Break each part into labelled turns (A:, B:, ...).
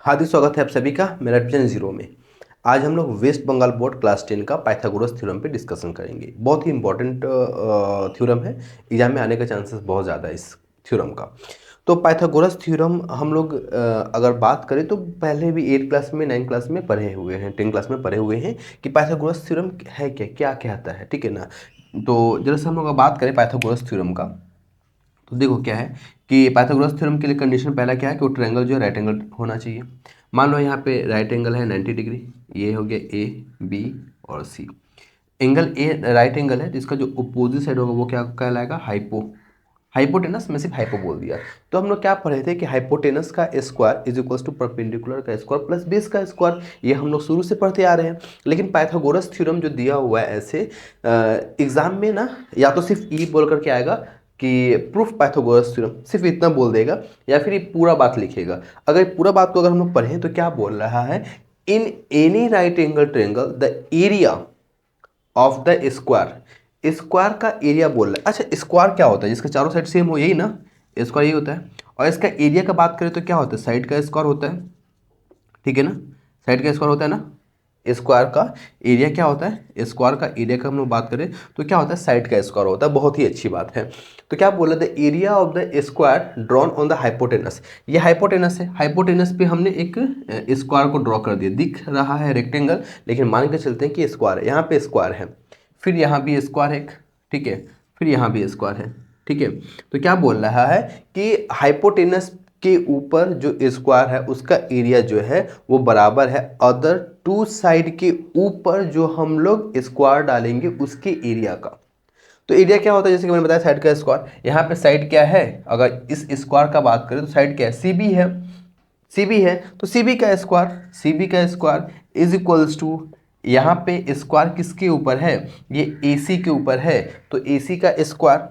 A: हार्दिक स्वागत है आप सभी का मेरा डिवीजन जीरो में। आज हम लोग वेस्ट बंगाल बोर्ड क्लास 10 का पाइथागोरस थ्योरम पे डिस्कशन करेंगे। बहुत ही इंपॉर्टेंट थ्योरम है, एग्जाम में आने का चांसेस बहुत ज़्यादा है इस थ्योरम का। तो पाइथागोरस थ्योरम हम लोग अगर बात करें तो पहले भी 8 क्लास में 9 क्लास में पढ़े हुए हैं, 10 क्लास में पढ़े हुए हैं कि पाइथागोरस थ्योरम है क्या क्या कहता है, ठीक है ना। तो जैसे हम लोग बात करें पाइथागोरस थ्योरम का, तो देखो क्या है कि पाइथागोरस थ्योरम के लिए कंडीशन पहला क्या है कि वो ट्रायंगल जो है राइट एंगल होना चाहिए। मान लो यहाँ पे राइट एंगल है 90 डिग्री, ये हो गया ए बी और सी। एंगल ए राइट एंगल है, जिसका जो अपोजिट साइड होगा वो क्या कहलाएगा, हाइपोटेनस में सिर्फ हाइपो बोल दिया। तो हम लोग क्या पढ़े थे कि हाइपोटेनस का square is equal to perpendicular का स्क्वायर प्लस बेस का स्क्वायर, ये हम लोग शुरू से पढ़ते आ रहे हैं। लेकिन पाइथागोरस थ्योरम जो दिया हुआ है ऐसे एग्जाम में ना, या तो सिर्फ ई बोल करके आएगा कि प्रूफ पाइथागोरस थ्योरम, सिर्फ इतना बोल देगा, या फिर ये पूरा बात लिखेगा। अगर ये पूरा बात को अगर हम लोग पढ़ें तो क्या बोल रहा है, in any right angle triangle the area of the square, square का एरिया बोल रहा है। अच्छा, स्क्वायर क्या होता है, जिसके चारों साइड सेम हो, यही ना, स्क्वायर यही होता है। और इसका एरिया का बात करें तो क्या होता है, साइड का स्क्वायर होता है, ठीक है ना, साइड का स्क्वायर होता है ना। स्क्वायर का एरिया क्या होता है, स्क्वायर का एरिया का हम लोग बात करें तो क्या होता है, साइड का स्क्वायर होता है। बहुत ही अच्छी बात है। तो क्या बोला, the area of the square drawn on the hypotenuse, ये हाइपोटेनस है, हाइपोटेनस पे हमने एक स्क्वायर को ड्रॉ कर दिया, दिख रहा है रेक्टेंगल, लेकिन मान के चलते हैं कि स्क्वायर है। यहाँ पे स्क्वायर है, फिर यहाँ भी स्क्वायर है, ठीक है, फिर यहाँ भी स्क्वायर है, ठीक है। तो क्या बोल रहा है कि हाइपोटेनस के ऊपर जो स्क्वायर है उसका एरिया जो है वो बराबर है अदर टू साइड के ऊपर जो हम लोग स्क्वायर डालेंगे उसके एरिया का। तो एरिया क्या होता है, जैसे कि मैंने बताया साइड का स्क्वायर। यहाँ पे साइड क्या है, अगर इस स्क्वायर का बात करें तो साइड क्या है, सी बी है, सी बी है, तो सी बी का स्क्वायर, सी बी का स्क्वायर इज इक्वल्स टू, यहाँ पे स्क्वायर किसके ऊपर है, ये ए सी के ऊपर है, तो ए सी का स्क्वायर,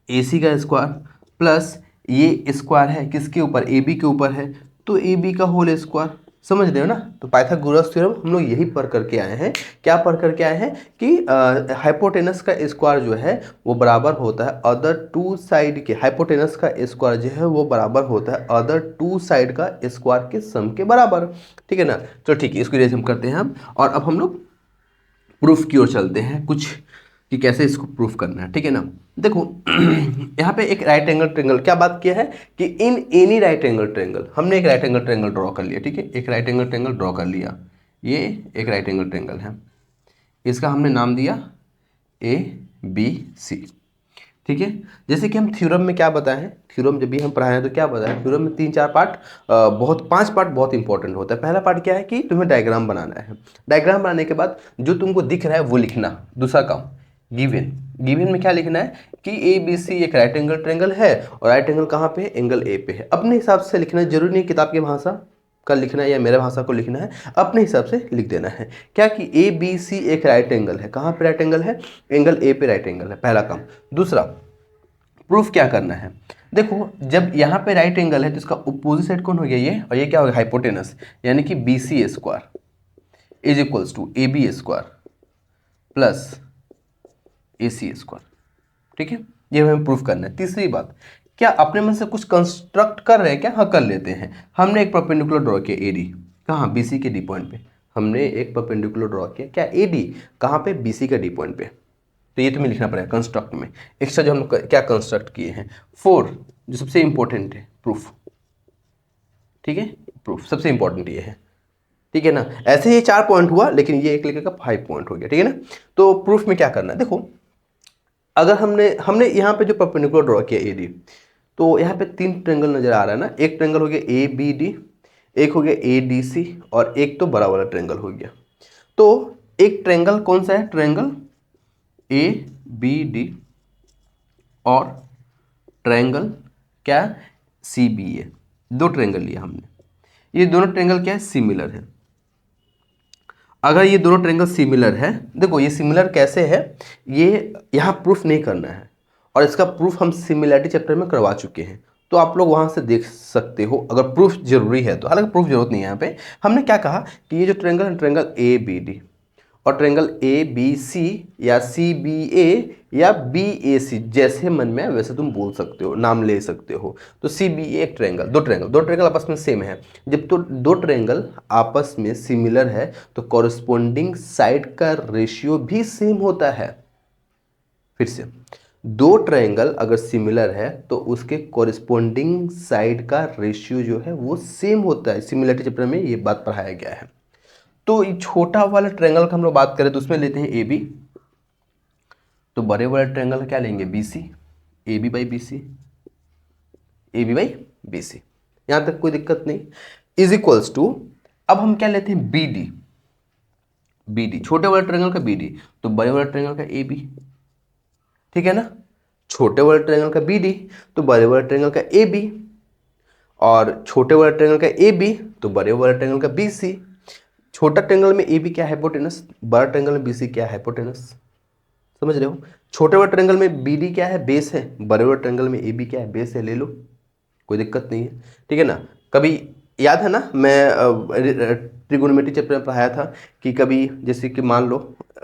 A: ए सी का स्क्वायर प्लस ये स्क्वायर है किसके ऊपर, ए बी के ऊपर है, तो ए बी का होल स्क्वायर। समझ रहे हो ना। तो पाइथागोरस थ्योरम हम लोग यही पढ़ करके आए हैं, क्या पढ़ करके आए हैं कि हाइपोटेनस का स्क्वायर जो है वो बराबर होता है अदर टू साइड के, हाइपोटेनस का स्क्वायर जो है वो बराबर होता है अदर टू साइड का स्क्वायर के सम के बराबर, ठीक है ना। तो ठीक है, इसको जैसे हम करते हैं हम, और अब हम लोग प्रूफ की ओर चलते हैं कुछ, कि कैसे इसको प्रूफ करना है, ठीक है ना। देखो यहाँ पे एक राइट एंगल ट्रायंगल क्या बात किया है कि in any right angle triangle, हमने एक राइट एंगल ट्रायंगल ड्रॉ कर लिया, ठीक है, एक राइट एंगल ट्रायंगल ड्रॉ कर लिया, ये एक राइट एंगल ट्रायंगल है, इसका हमने नाम दिया ए बी सी, ठीक है। जैसे कि हम थ्योरम में क्या बताए हैं, थ्योरम जब भी हम पढ़ाए हैं तो क्या बताया है, थ्योरम में 3-4 पार्ट, बहुत 5 पार्ट बहुत इंपॉर्टेंट होता है। पहला पार्ट क्या है कि तुम्हें डायग्राम बनाना है, डायग्राम बनाने के बाद जो तुमको दिख रहा है वो लिखना। दूसरा काम, गिवन, गिवन में क्या लिखना है कि ए बी सी एक राइट एंगल ट्रायंगल है, और राइट एंगल कहाँ पे है, एंगल ए पे है। अपने हिसाब से लिखना है, जरूरी नहीं किताब की भाषा का लिखना है या मेरे भाषा को लिखना है, अपने हिसाब से लिख देना है। क्या कि ए बी सी एक राइट एंगल है, कहाँ पे राइट एंगल है, एंगल ए पे राइट एंगल है, पहला काम। दूसरा, प्रूफ क्या करना है, देखो जब यहाँ पे राइट एंगल है तो इसका अपोजिट साइड कौन हो गया, ये, और ये क्या हो गया, हाइपोटेनस, यानी कि B C square is equals to A B square plus A C square, ठीक है। ये हमें प्रूफ करना है। तीसरी बात, क्या अपने मन से कुछ कंस्ट्रक्ट कर रहे हैं क्या, हाँ कर लेते हैं। हमने एक परपेंडिकुलर ड्रॉ किया ए डी, कहाँ, बी सी के डी पॉइंट पे, हमने एक परपेंडिकुलर ड्रॉ किया, क्या, ए डी, कहाँ पे, बी सी का डी पॉइंट पे। तो ये तुम्हें लिखना पड़ेगा कंस्ट्रक्ट में। एक्स्ट्रा जो हम क्या कंस्ट्रक्ट किए हैं, 4 जो सबसे इंपॉर्टेंट है, प्रूफ, ठीक है, प्रूफ सबसे इंपॉर्टेंट ये है, ठीक है ना। ऐसे ये 4 पॉइंट हुआ, लेकिन ये एक लेकर का 5 पॉइंट हो गया, ठीक है ना। तो प्रूफ में क्या करना है, देखो अगर हमने हमने यहाँ पे जो परपेंडिकुलर ड्रॉ किया ए डी, तो यहाँ पे 3 ट्रायंगल नजर आ रहा है ना, एक ट्रायंगल हो गया ए बी डी, एक हो गया ए डी सी, और एक तो बड़ा वाला ट्रायंगल हो गया। तो एक ट्रायंगल कौन सा है, ट्रायंगल ए बी डी, और ट्रायंगल क्या, सी बी ए, 2 ट्रायंगल लिया हमने। ये दोनों ट्रायंगल क्या है, सिमिलर है। अगर ये दोनों ट्रायंगल सिमिलर है, देखो ये सिमिलर कैसे है, ये यहाँ प्रूफ नहीं करना है, और इसका प्रूफ हम सिमिलरिटी चैप्टर में करवा चुके हैं, तो आप लोग वहाँ से देख सकते हो अगर प्रूफ जरूरी है तो। हालांकि प्रूफ जरूरत नहीं है, यहाँ पे हमने क्या कहा कि ये जो ट्रायंगल है, ट्रायंगल ए बी डी, और ट्रायंगल ए बी सी या सी बी ए या बी ए सी, जैसे मन में वैसे तुम बोल सकते हो, नाम ले सकते हो। तो सी बी ए एक ट्रायंगल, दो ट्रायंगल आपस में सेम है। जब तो दो ट्रायंगल आपस में सिमिलर है तो कॉरस्पॉन्डिंग साइड का रेशियो भी सेम होता है। फिर से, दो ट्रायंगल अगर सिमिलर है तो उसके कॉरस्पॉन्डिंग साइड का रेशियो जो है वो सेम होता है। सिमिलरिटी चैप्टर में ये बात पढ़ाया गया है। तो छोटा वाला ट्रायंगल का हम लोग बात करें तो उसमें लेते हैं ए बी, तो बड़े वाले ट्रायंगल का क्या लेंगे, B C, A B by B C, A B by B C, यहां तक कोई दिक्कत नहीं। इज इक्वल्स टू, अब हम क्या लेते हैं, बी डी, बी डी छोटे वाले ट्रायंगल का बी डी, तो बड़े वाले ट्रायंगल का ए बी, ठीक है ना। छोटे वाले ट्रायंगल का बी डी तो बड़े वाले ट्रायंगल का ए बी, और छोटे वाले ट्रायंगल का ए बी तो बड़े वाले ट्रायंगल का बी सी। छोटा ट्रायंगल में ए बी क्या है, हाइपोटेनस, बड़ा ट्रायंगल में बी सी क्या है, हाइपोटेनस। समझ रहे हो, छोटे वाले ट्रायंगल में बी डी क्या है, बेस है, बड़े वाले ट्रायंगल में ए बी क्या है, बेस है, ले लो, कोई दिक्कत नहीं है, ठीक है ना। कभी याद है ना, मैं ट्रिगोनोमेट्री चैप्टर में पढ़ाया था कि कभी जैसे कि मान लो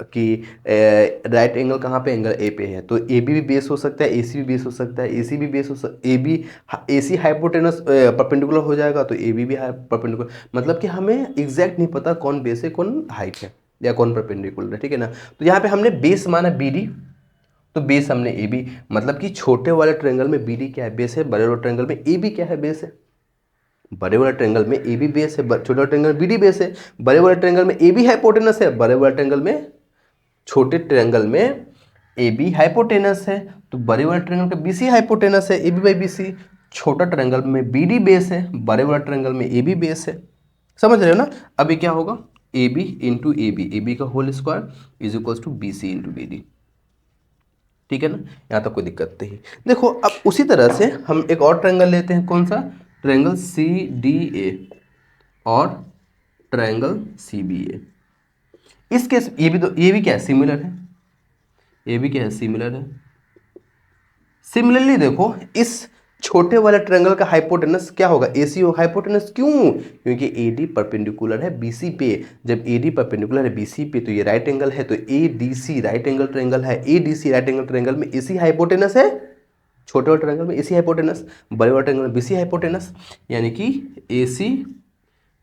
A: कि राइट एंगल कहाँ पे, एंगल ए पे है, तो ए बी भी बेस हो सकता है, ए सी भी बेस हो सकता है, ए सी भी बेस हो सकता है, ए सी हाइपोटेनस परपेंडिकुलर हो जाएगा तो ए बी भी परपेंडिकुलर, मतलब कि हमें एग्जैक्ट नहीं पता कौन बेस है कौन हाइट है या कौन परपेंडिकुलर है, ठीक है ना। तो यहाँ पे हमने बेस माना बी डी, तो बेस हमने ए बी, मतलब कि छोटे वाले ट्रायंगल में बी डी क्या है, बेस है, बड़े वाले ट्रायंगल में ए बी क्या है, बेस है। बड़े वाले ट्रायंगल में ए बी बेस है, छोटे वाले ट्रायंगल में बी डी बेस है, बड़े वाले ट्रायंगल में ए बी हाइपोटेनस है, बड़े वाले ट्रायंगल में, छोटे ट्रायंगल में ए बी हाइपोटेनस है, तो बड़े वाले ट्रायंगल का बी सी हाइपोटेनस है, A B by B C. छोटा ट्रायंगल में बी डी बेस है, बड़े वाले ट्रायंगल में ए बी बेस है। समझ रहे हो ना। अभी क्या होगा, A B into A B का whole square is equals to B C into B D, ठीक है ना, यहाँ तक कोई दिक्कत नहीं। देखो अब उसी तरह से हम एक और ट्रायंगल लेते हैं, कौन सा, ट्रायंगल सी डी ए और ट्रायंगल सी बी ए। इस केस ये भी क्या है, सिमिलर है, ये भी क्या है, सिमिलर है। सिमिलरली देखो इस छोटे वाले ट्रायंगल का हाइपोटेनस क्या होगा, AC होगा, हाइपोटेनस क्यों, क्योंकि AD परपेंडिकुलर है BC पे। जब AD परपेंडिकुलर है BC पे तो ये राइट एंगल है, तो ADC राइट एंगल ट्रायंगल है, ADC राइट एंगल ट्रायंगल में AC हाइपोटेनस है, छोटे वाले ट्रायंगल में AC हाइपोटेनस, बड़े वाले ट्रायंगल में BC हाइपोटेनस, यानी कि AC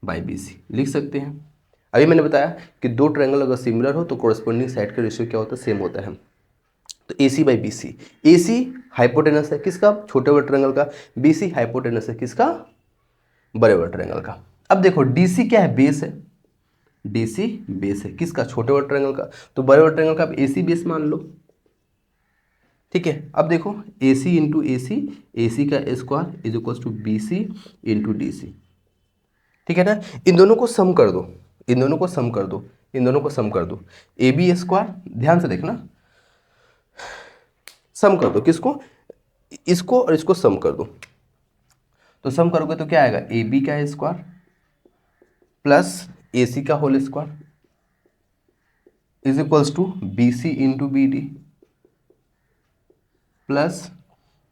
A: बाई BC लिख सकते हैं। अभी मैंने बताया कि दो ट्रायंगल अगर सिमिलर हो तो कोरस्पॉन्डिंग साइड का रेशियो क्या होता है, सेम होता है। तो AC by B C, A C hypotenuse है किसका, छोटे वाले ट्रायंगल का, BC हाइपोटेनस है किसका, बड़े वाले ट्रायंगल का। अब देखो DC क्या है, बेस है, DC बेस है किसका, छोटे वाले ट्रायंगल का, तो बड़े वाले ट्रायंगल का आप AC बेस मान लो, ठीक है। अब देखो AC इंटू ए सी का square is equal to BC into DC, ठीक है ना। इन दोनों को सम कर दो, इन दोनों को सम कर दो, इन दोनों को सम कर दो, AB स्क्वायर, ध्यान से देखना, सम कर दो किसको, इसको और इसको सम कर दो, तो सम करोगे तो क्या आएगा, ए बी का स्क्वायर प्लस ए सी का whole square is equals to B C into B D plus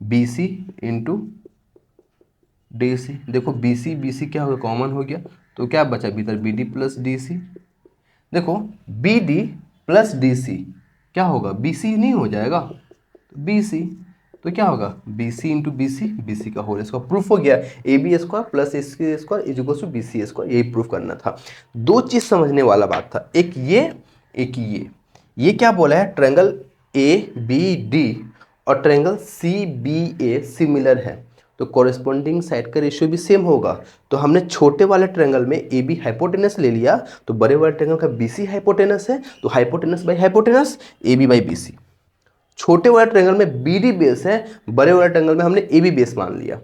A: B C into D C. देखो बी सी क्या हो गया, कॉमन हो गया, तो क्या बचा भीतर, B D plus D C. देखो B D plus D C क्या होगा, बी सी नहीं हो जाएगा, बी सी, तो क्या होगा, B C into B C का होल स्क्वायर, प्रूफ हो गया, A B square plus A C square is equal to B C square, यही प्रूफ करना था। दो चीज समझने वाला बात था, एक ये एक ये क्या बोला है, ट्रायंगल ए बी डी और triangle C B a similar है तो कॉरेस्पॉन्डिंग साइड का रेशियो भी सेम होगा। तो हमने छोटे वाले ट्रायंगल में ए बी हाइपोटेनस ले लिया, तो बड़े वाले ट्रायंगल का बी सी हाइपोटेनस है, तो hypotenuse by hypotenuse A B by B C. छोटे वाले ट्रायंगल में बी डी बेस है, बड़े वाले ट्रायंगल में हमने ए बी बेस मान लिया,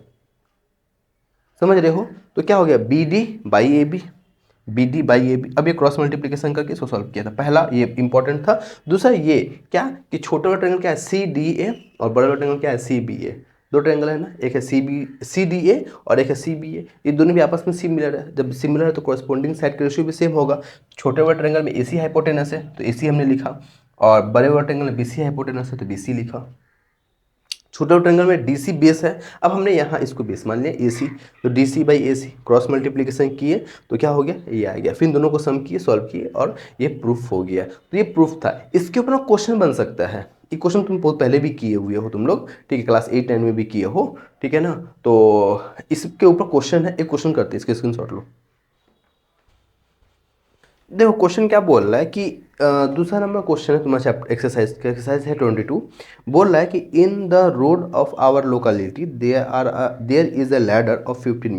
A: समझ रहे हो। तो क्या हो गया, B D by A B, B D by A B. अब ये क्रॉस मल्टीप्लिकेशन करके इसको सॉल्व किया था, पहला ये इंपॉर्टेंट था। दूसरा ये क्या कि छोटे वाला ट्रायंगल क्या है, सी डी ए, और बड़ा वाला ट्रायंगल क्या है, सी बी ए। दो ट्रायंगल है ना, एक है सी डी ए और एक है सी बी ए, ये दोनों भी आपस में सिमिलर है। जब सिमिलर है तो कॉरस्पॉन्डिंग साइड का रेशियो भी सेम होगा। छोटे वाले ट्रायंगल में ए सी हाइपोटेनस है तो ए सी हमने लिखा, और बड़े वाले ट्रायंगल में बी सी हाइपोटेनस है तो बी सी लिखा। छोटे ट्रायंगल में DC बेस है। अब हमने यहाँ इसको बेस मान लिया AC, तो DC by AC cross multiplication किए तो क्या हो गया, ये आ गया। फिर इन दोनों को सम किए, सॉल्व किए और ये प्रूफ हो गया। तो ये प्रूफ था। इसके ऊपर क्वेश्चन बन सकता है। ये क्वेश्चन तुम बहुत पहले भी किए हुए हो तुम लोग, ठीक है, क्लास 8-9 में भी किए हो, ठीक है ना। तो इसके ऊपर क्वेश्चन है, एक क्वेश्चन करते हैं, इसके स्क्रीनशॉट लो। देखो क्वेश्चन क्या बोल रहा है कि दूसरा नंबर क्वेश्चन है तुम्हारा चैप्टर एक्सरसाइज का, एक्सरसाइज है 22। बोल रहा है कि in the road of our locality there is a ladder of 15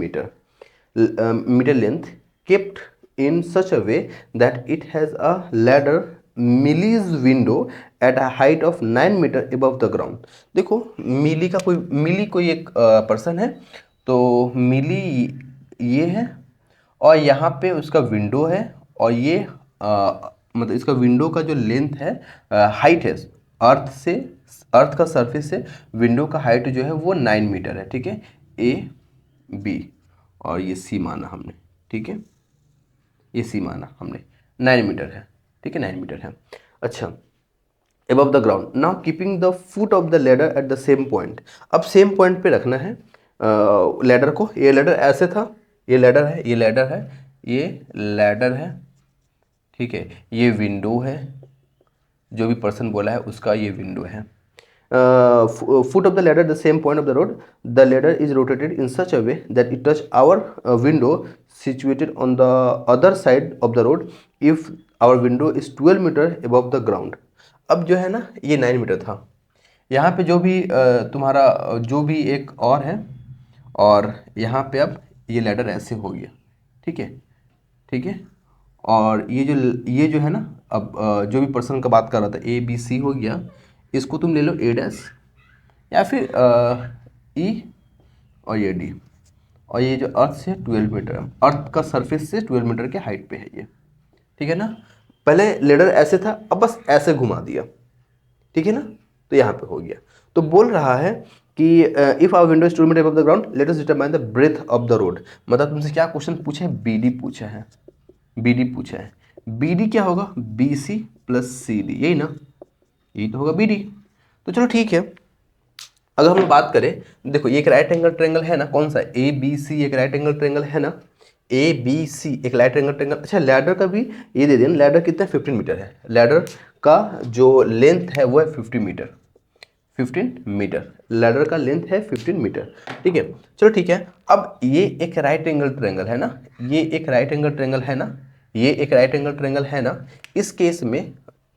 A: metre length kept in such a way that it has a ladder मिलीज window at a height of 9 metre above the ground. देखो मिली कोई एक person है, तो मिली ये है और यहाँ पे उसका विंडो है और ये मतलब इसका विंडो का जो लेंथ है, हाइट है अर्थ का सरफेस से विंडो का हाइट जो है वो 9 मीटर है, ठीक है, AB और ये C माना हमने, ठीक है, ये C माना हमने 9 मीटर है, ठीक है, 9 मीटर है। अच्छा, above the ground, now keeping the foot of the ladder at the same point. अब सेम पॉइंट पे रखना है लेडर को। ये लेडर ऐसे था, ये लेडर है, ये लेडर है, ये लेडर है, ठीक है, ये विंडो है, जो भी पर्सन बोला है उसका ये विंडो है। Foot of the ladder the same point of the road, the ladder is rotated in such a way that it touch our window situated on the other side of the road if our window is 12 metre above the ground। अब जो है ना ये 9 metre था, यहाँ पे जो भी तुम्हारा जो भी एक और है, और यहाँ पे अब ये लैडर ऐसे हो गया, ठीक है, ठीक है, और ये जो है ना, अब जो भी पर्सन का बात कर रहा था ABC हो गया, इसको तुम ले लो A' या फिर E और ये D, और ये जो अर्थ से 12 मीटर, अर्थ का सरफेस से 12 मीटर के हाइट पे है ये, ठीक है ना। पहले लेडर ऐसे था, अब बस ऐसे घुमा दिया, ठीक है ना, तो यहाँ पे हो गया। तो बोल रहा है कि if our window is 12 metre above the ground let us determine the breadth of the road. मतलब तुमसे क्या क्वेश्चन पूछा है, BD पूछा है, BD पूछा है। BD क्या होगा, BC प्लस CD, यही ना, यही तो होगा BD। तो चलो ठीक है, अगर हम बात करें, देखो ये एक राइट एंगल ट्रायंगल है ना, कौन सा, ABC एक राइट एंगल ट्रायंगल है ना, ABC एक राइट एंगल ट्रायंगल। अच्छा, लैडर का भी ये दे देना, लैडर कितना है, 15 मीटर है, लैडर का जो लेंथ है वो है 15 मीटर, 15 मीटर, लैडर का लेंथ है 15 मीटर, ठीक है। चलो ठीक है, अब ये एक राइट एंगल ट्रायंगल है ना, ये एक राइट एंगल ट्रायंगल है ना, ये एक राइट एंगल ट्रायंगल है ना। इस केस में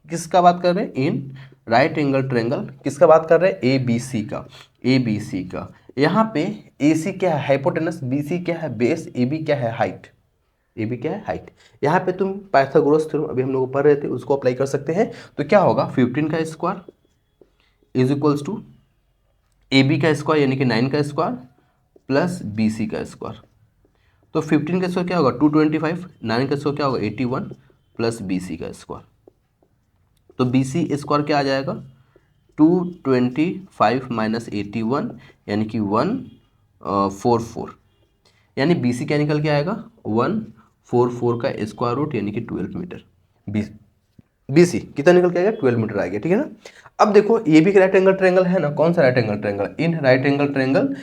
A: किसका बात कर रहे हैं, इन राइट एंगल ट्रायंगल किसका बात कर रहे हैं, ABC का, ABC का। यहाँ पे AC क्या है, हाइपोटेनस, BC क्या है, बेस, AB क्या है, हाइट, AB क्या है, हाइट। यहाँ पे तुम पाइथागोरस थ्योरम अभी हम लोग पढ़ रहे थे उसको अप्लाई कर सकते हैं। तो क्या होगा, 15 का square is equals to AB का स्क्वायर यानी कि 9 का स्क्वायर प्लस BC का स्क्वायर। तो 15 का स्क्वायर क्या होगा 225, 9 का स्क्वायर क्या होगा 81 प्लस BC का स्क्वायर। तो BC स्क्वायर क्या आ जाएगा 225 माइनस 81 यानी कि 144, यानी BC क्या निकल के आएगा 144 का स्क्वायर रूट यानी कि 12 मीटर। BC कितना निकल के आएगा 12 मीटर आ गया, ठीक है ना। अब देखो ये भी राइट एंगल ट्रायंगल है ना, कौन सा राइट एंगल ट्रायंगल, इन राइट एंगल ट्रायंगल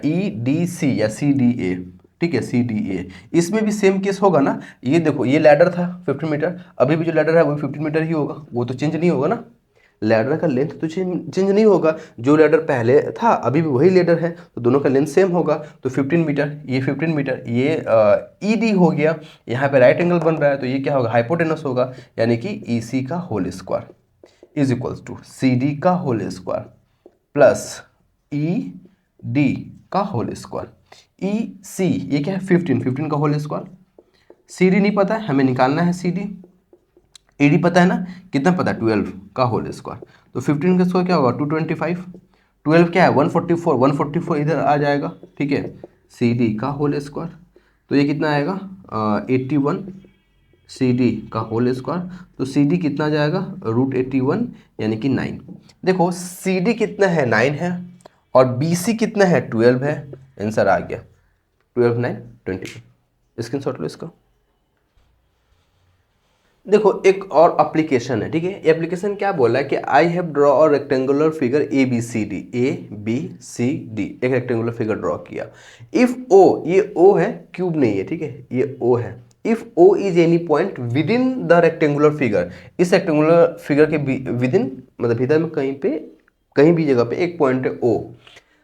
A: EDC या CDA, ठीक है, CDA। इसमें भी सेम केस होगा ना, ये देखो ये लैडर था 15 मीटर, अभी भी जो लैडर है वो 15 मीटर ही होगा, वो तो चेंज नहीं होगा ना, लैडर का लेंथ तो चेंज नहीं होगा, जो लैडर पहले था अभी भी वही लैडर है, तो दोनों का लेंथ सेम होगा। तो 15 मीटर, ये 15 मीटर, ये ED हो गया, यहाँ पे राइट एंगल बन रहा है तो ये क्या होगा हाइपोटेनस होगा, यानी कि EC का whole square is equals to CD का होल स्क्वायर प्लस ED का होल स्क्वायर। EC ये क्या है 15 का होल स्क्वायर, CD नहीं पता है हमें निकालना है CD, ED पता है ना, कितना पता है 12 का होल स्क्वायर। तो 15 का स्क्वायर क्या होगा 225, 12 क्या है 144, 144 इधर आ जाएगा, ठीक है, CD का होल स्क्वायर। तो ये कितना आएगा 81 CD का होल स्क्वायर। तो CD कितना आ जाएगा √81 यानी कि 9। देखो CD कितना है 9 है और BC कितना है 12 है, आंसर आ गया 12 9 20। स्क्रीनशॉट लो इसका। देखो एक और एप्लीकेशन है, ठीक है। एप्लीकेशन क्या बोला है कि आई हैव ड्रॉ और rectangular figure A B C D, A B C D, एक रेक्टेंगुलर फिगर ड्रॉ किया। इफ ओ, ये ओ है, क्यूब नहीं है, ठीक है, ये ओ है। If O is any point within the rectangular figure, इस रेक्टेंगुलर फिगर के विद इन मतलब भीतर में कहीं पे, कहीं भी जगह पे एक पॉइंट है O,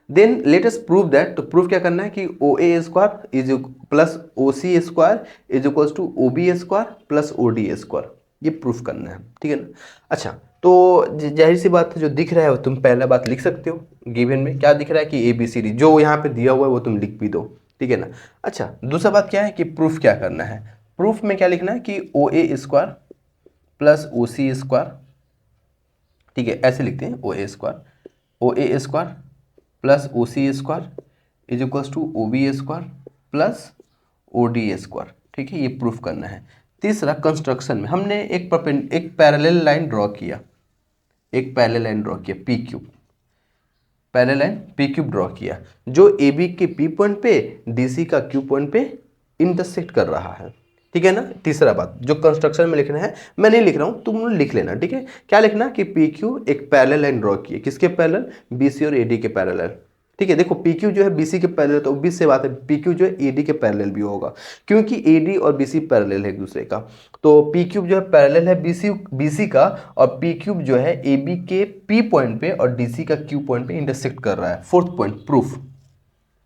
A: then let us prove that. तो प्रूफ क्या करना है कि O A square is plus O C square is equals to O B square plus O D square, ये प्रूफ करना है, ठीक है ना। अच्छा, तो जाहिर सी बात है जो दिख रहा है वो तुम पहला बात लिख सकते हो। गिवन में क्या दिख रहा है कि ए बी सी डी, जो यहाँ पे दिया हुआ है वो तुम लिख भी दो, ठीक है ना। अच्छा, दूसरा बात क्या है कि प्रूफ क्या करना है। प्रूफ में क्या लिखना है कि O A square plus O C square, ठीक है, ऐसे लिखते हैं, O A square plus O C square is equals to O B square plus O D square, ठीक है, ये प्रूफ करना है। तीसरा, कंस्ट्रक्शन में हमने एक पैरेलल लाइन ड्रॉ किया, एक पैरेलल लाइन ड्रॉ किया P cube, parallel line P cube draw किया जो ए बी के पी पॉइंट पे डी सी का क्यू पॉइंट पे इंटरसेक्ट कर रहा है, ठीक है ना। तीसरा बात जो कंस्ट्रक्शन में लिखना है, मैं नहीं लिख रहा हूं, तुम लिख लेना, ठीक है। क्या लिखना कि पी क्यू एक पैरेलल लाइन ड्रॉ की है, किसके पैरेलल, बी सी और ए डी के पैरेलल, ठीक है। देखो पी क्यू जो है बी सी के पैरेलल, तो obvious से बात है पी क्यू जो है ए डी के पैरेलल भी होगा, क्योंकि ए डी और बी सी पैरेलल है एक दूसरे का। तो पी क्यूब जो है पैरेलल है बी सी का, और पी क्यूब जो है ए बी के पी पॉइंट पे और डी सी का क्यू पॉइंट पे इंटरसेक्ट कर रहा है। फोर्थ पॉइंट, प्रूफ,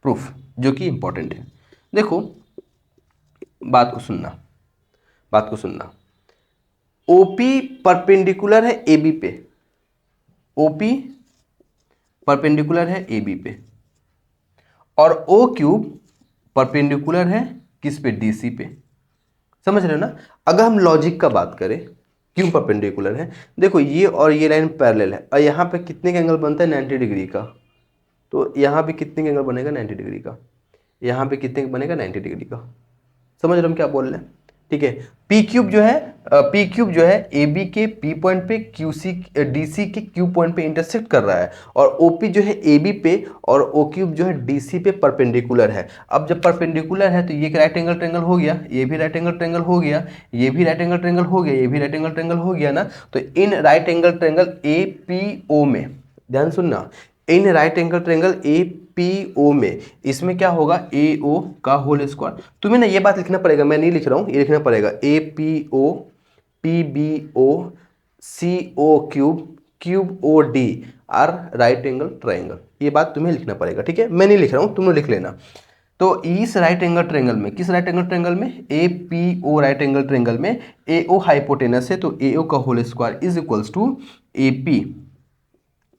A: प्रूफ जो कि इंपॉर्टेंट है। देखो बात को सुनना, बात को सुनना। ओपी परपेंडिकुलर है ए बी पे, ओपी परपेंडिकुलर है ए बी पे, और ओ क्यूब परपेंडिकुलर है किस पे, डी सी पे। समझ रहे हो ना। अगर हम लॉजिक का बात करें क्यों परपेंडिकुलर है, देखो ये और ये लाइन पैरेलल है, और यहाँ पे कितने का एंगल बनता है, 90 डिग्री का। तो यहाँ पे कितने का एंगल बनेगा, 90 डिग्री का। यहाँ पे कितने का बनेगा, 90 डिग्री का। समझ रहे हो हम क्या बोल रहे हैं, ठीक है। पी क्यूब जो है ए बी के पी पॉइंट पे क्यू सी डी सी के क्यू पॉइंट पे इंटरसेक्ट कर रहा है, और ओ पी जो है ए बी पे और ओ क्यूब जो है डी सी पे परपेंडिकुलर है। अब जब परपेंडिकुलर है तो ये राइट एंगल ट्रायंगल हो गया, ये भी राइट एंगल ट्रायंगल हो गया, ये भी राइट एंगल ट्रायंगल हो गया, ये भी राइट एंगल ट्रायंगल हो गया ना। तो in right angle triangle A P O में, ध्यान सुनना, in right angle triangle A P O में इसमें क्या होगा, ए ओ का होल स्क्वायर। तुम्हें ना ये बात लिखना पड़ेगा, मैं नहीं लिख रहा हूँ, ये लिखना पड़ेगा A P O P B O C O Q Q O D are right angle triangle, ये बात तुम्हें लिखना पड़ेगा, ठीक है। मैं नहीं लिख रहा हूँ, तुम लोग लिख लेना। तो इस राइट एंगल ट्रायंगल में, किस राइट एंगल ट्रायंगल में, A P O right angle triangle में ए ओ हाइपोटेनस है, तो ए ओ का whole square is equals to A P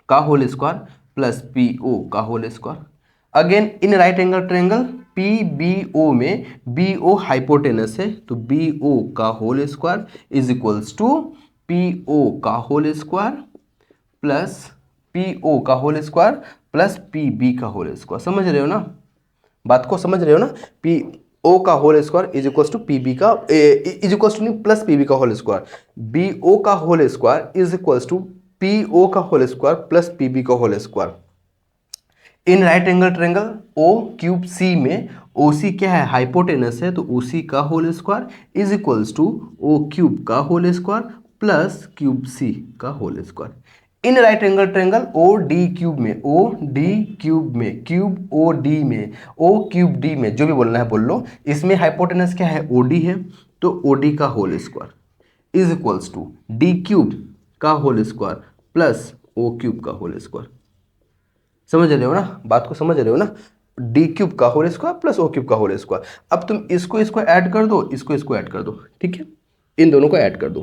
A: का whole square plus P O का whole square. Again in right angle triangle P B O में B O hypotenuse है, तो B O का whole square is equals to P O का whole square plus P O का whole square plus P B का whole square. समझ रहे हो ना, बात को समझ रहे हो ना। पी ओ का whole square is equals to P B का is equals to plus P B का होल स्क्वायर, बी ओ का whole square is equals to P O का whole square plus P B का whole square. In right angle triangle O cube C में O सी क्या है, hypotenuse है, तो O C का whole square is equals to O cube का whole square plus cube C का whole square. In right angle triangle O D Q में, O D Q में, क्यूब ओ डी में, ओ क्यूब डी में, जो भी बोलना है बोल लो, इसमें हाइपोटेनस क्या है, ओ डी है, तो ओ डी का whole square is equals to D cube का whole square plus O cube का होल स्क्वायर। समझ रहे हो ना, बात को समझ रहे हो ना। डी क्यूब का whole square plus O cube का होल स्क्वायर। अब तुम इसको ऐड कर दो, इसको ऐड कर दो, ठीक है, इन दोनों को ऐड कर दो।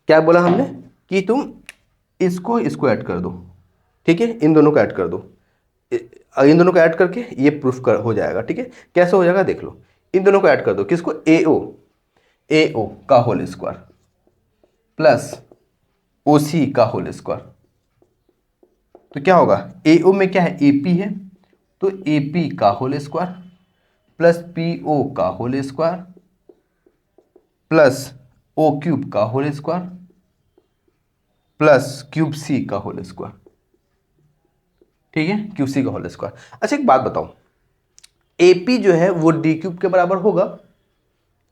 A: क्या बोला हमने कि तुम इसको ऐड कर दो, ठीक है, इन दोनों को ऐड कर दो। इन दोनों को ऐड करके ये प्रूफ हो जाएगा, ठीक है। कैसे हो जाएगा देख लो, इन दोनों को ऐड कर दो, किसको, ए ओ का whole square plus O C का होल स्क्वायर। तो क्या होगा, ए ओ में क्या है, ए पी है, तो ए पी का whole square plus P O का whole square plus O cube का whole square plus cube C का होल स्क्वायर, ठीक है, क्यूब सी का होल स्क्वायर। अच्छा एक बात बताओ, ए पी जो है वो डी क्यूब के बराबर होगा,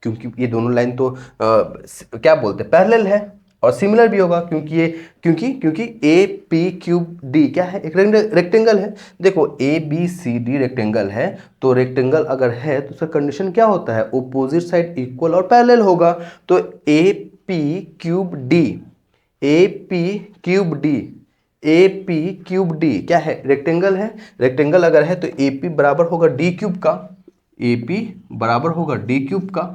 A: क्योंकि ये दोनों लाइन तो क्या बोलते हैं, पैरेलल है, और सिमिलर भी होगा क्योंकि ये क्योंकि ए पी क्यूब डी क्या है, एक रेक्टेंगल है। देखो A B C D rectangle है, तो रेक्टेंगल अगर है तो उसका कंडीशन क्या होता है, ओपोजिट साइड इक्वल और पैरेलल होगा। तो A P cube D, A P cube D, A P cube D क्या है, रेक्टेंगल है। रेक्टेंगल अगर है तो ए पी बराबर होगा डी क्यूब का, ए पी बराबर होगा डी क्यूब का,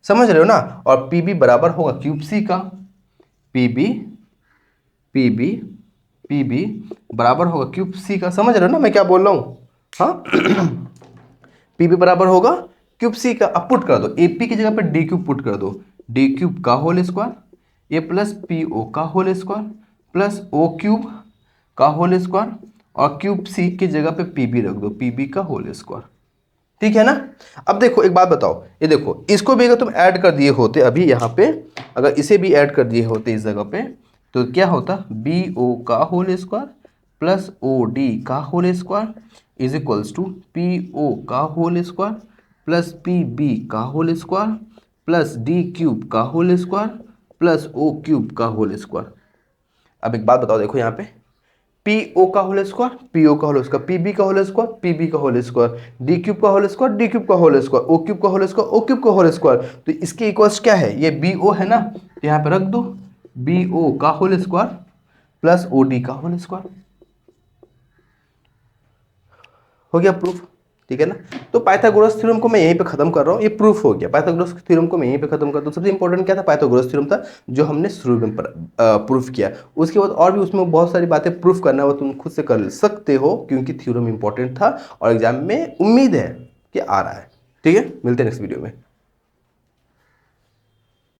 A: समझ रहे हो ना। और पी बी बराबर होगा क्यूब सी का, P B P B P B बराबर होगा क्यूब सी का, समझ रहे हो ना मैं क्या बोल रहा हूँ। हाँ पी बी बराबर होगा क्यूब सी का। अब पुट कर दो, ए पी की जगह पे डी क्यूब पुट कर दो, डी क्यूब का whole square, A plus P O का whole square plus O cube का होल स्क्वायर, और क्यूब सी की जगह पे पी बी रख दो, पी बी का होल स्क्वायर। ठीक है ना। अब देखो एक बात बताओ, ये देखो इसको भी अगर तुम ऐड कर दिए होते अभी यहाँ पे, अगर इसे भी ऐड कर दिए होते इस जगह पे, तो क्या होता, बी ओ का whole square plus O D का whole square is equals to P O का whole square plus P B का whole square plus D cube का whole square plus O cube का होल स्क्वायर। अब एक बात बताओ, देखो यहाँ पे पी ओ का होल स्क्वायर, पी ओ का होल स्क्वायर, पी बी का होल स्क्वायर, पी बी का होल स्क्वायर, डी क्यूब का होल स्क्वायर, डी क्यूब का होल स्क्वायर, ओ क्यूब का होल स्क्वायर, ओ क्यूब का होल स्क्वायर। तो इसके इक्वल्स क्या है, ये बी ओ है ना, तो यहाँ पे रख दो बी ओ का whole square plus O D का होल स्क्वायर। हो गया प्रूफ, ठीक है ना। तो पाइथागोरस थ्योरम को मैं यहीं पे खत्म कर रहा हूँ, ये प्रूफ हो गया। पाइथागोरस थ्योरम को मैं यहीं पे खत्म करता हूँ। सबसे इंपॉर्टेंट क्या था, पाइथागोरस थ्योरम था जो हमने शुरू में प्रूफ किया। उसके बाद और भी उसमें बहुत सारी बातें प्रूफ करना है, वो तुम खुद से कर सकते हो क्योंकि थ्योरम इंपॉर्टेंट था और एग्जाम में उम्मीद है कि आ रहा है। ठीक है, मिलते हैं नेक्स्ट वीडियो में।